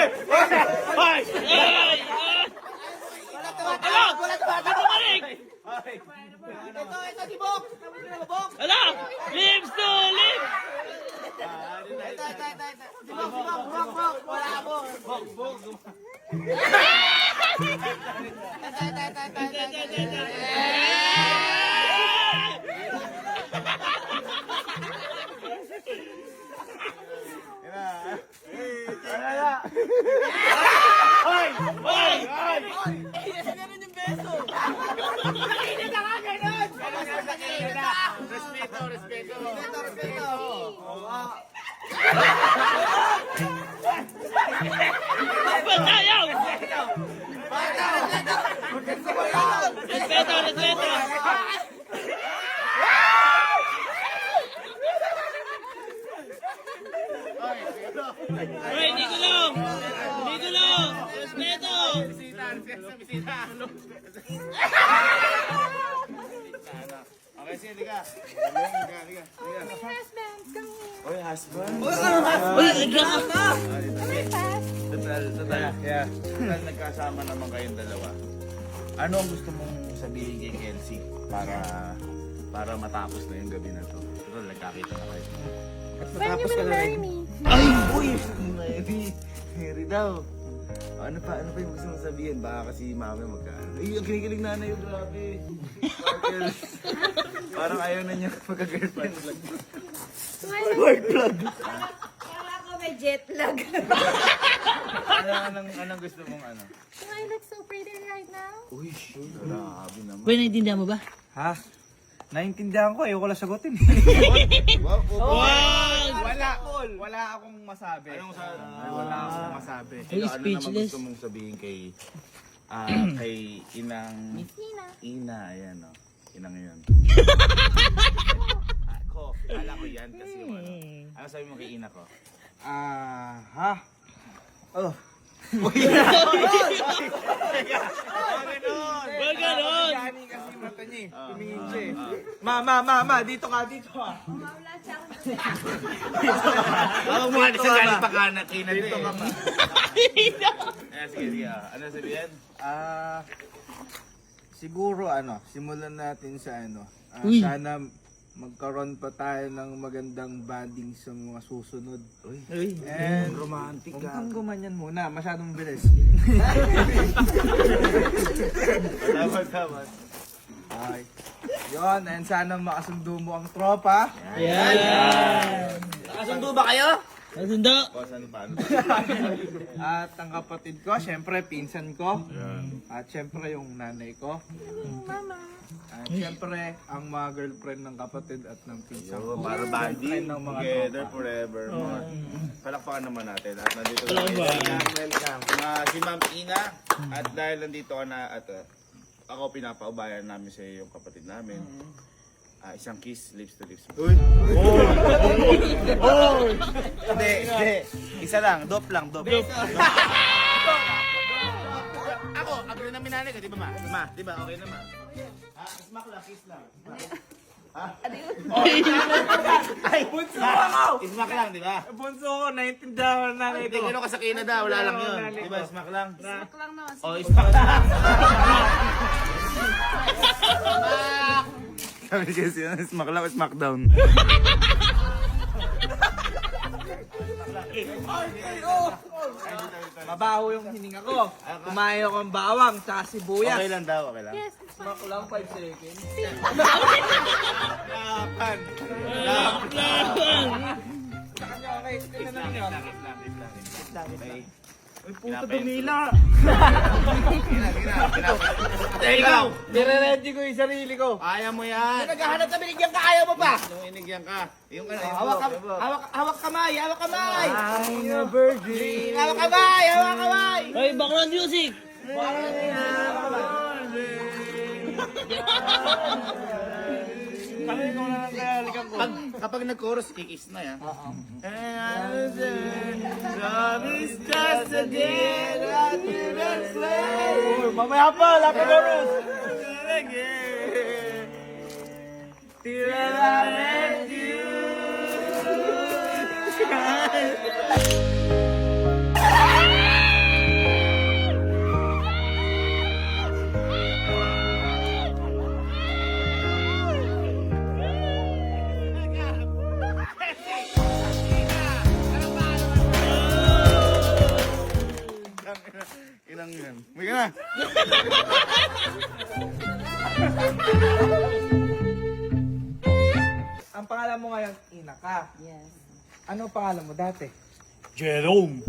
Hoy! Wala tumatawag! Ito, tibok! Ala! Lips to lips! Ito. Bok! Wala ako! Bok! Hoy! Hoy! Ganun yung beso! Makinig ka nga, ganun! Respeto. Ba't ayaw? Respeto! Hoy, hindi gulong! Respeto! Okay, sige, liga. Oy, husband. Uy, iga ka! Total, yeah. Total, nagkasama naman kayong dalawa. Ano ang gusto mong sabihin kay Kelsey para matapos na yung gabi na to? Total, nagkakita na kayo. When you will marry me? Ay, uy! Mary daw. Ano pa yung gusto mong sabihin? Baka kasi mami magkaano. Ay, ang kinikilig nanay yung grabe. Parang ayaw na niya magka-girlfriend. Word plug. Kala ko may jet lag. Anong gusto mong ano? Do I look so pretty right now? Uy, grabe naman. Uy, naintindihan mo ba? Ha? Naintindihan ko, ayoko lang sagutin. Wala akong masabi. Wala akong masabi. Ay, Ano naman speechless. gusto mong sabihin kay kay Inang Ina, ayan o. Inang yun. Ako, kala ko yan kasi yung ano. Ano sabi mo kay Ina ko? Ha? Oh. Huwag ganon! Gani kasi mata niya eh. Tumingin siya eh. Ma, dito ka. Ako mo nga, sa galing pa ka na Ina dito ka pa. Sige. Ano sabihin? Siguro simulan natin sa Uy. sana magkaroon pa tayo ng magandang bonding sa mga susunod. Uy, And Romantic huwag ka. kang gumanyan muna, masyadong bilis. Tama. Ay. Yon, and sana makasundo mo ang tropa. yan! Nakasundo ba kayo? Nasundo! Ano pa? At ang kapatid ko, syempre pinsan ko. At syempre yung nanay ko. At syempre ang mga girlfriend ng kapatid at ng pinsan ko. Para banding ng mga together tropa. forever. Palakpakan naman natin. At nandito Palakpakan. welcome. Si Ma'am Ina. At dahil nandito ka na at ako pinapaubayan namin sa iyo yung kapatid namin. Isang kiss, lips to lips. Uy! Hindi. Isa lang, dop lang. Ako, agree na minanay ka, di ba ma? Ma, di ba? Okay na ma? Smack lang, kiss lang. Ay, bunso ako! Smack lang, di ba? Bunso ko, naintindihan ko na Hindi, gano'n kasakina daw, wala lang yun. Di ba, smack lang? Smack lang naman. O, smack lang. Sabi kasi yun, smack lang, smack down. Mabaho yung hininga ko. Kumain ako ng bawang, tsaka sibuyas. Okay lang daw, okay lang. Yes, it's fine. Smack lang 5 seconds. Lapan. Okay, tingnan na ninyo. Okay. Uy, puto dumila. Ikaw! Nire-ready ko yung sarili ko. Kaya mo yan. Naghahanap ka, binigyan ka, ayaw mo pa! Nung inigyan ka. Yung ano, Hawak kamay! I'm a virgin. Hawak kamay! Hoy, background music! Kami ko na lang kaya likan ko. Kapag nag-chorus, kikis na yan. Love is just a game that you can play. Mamaya pa, lapit oras. Till I met you. na. Ang pangalan mo ngayon, Ina ka. Yes. Ano pangalan mo dati? Jerome.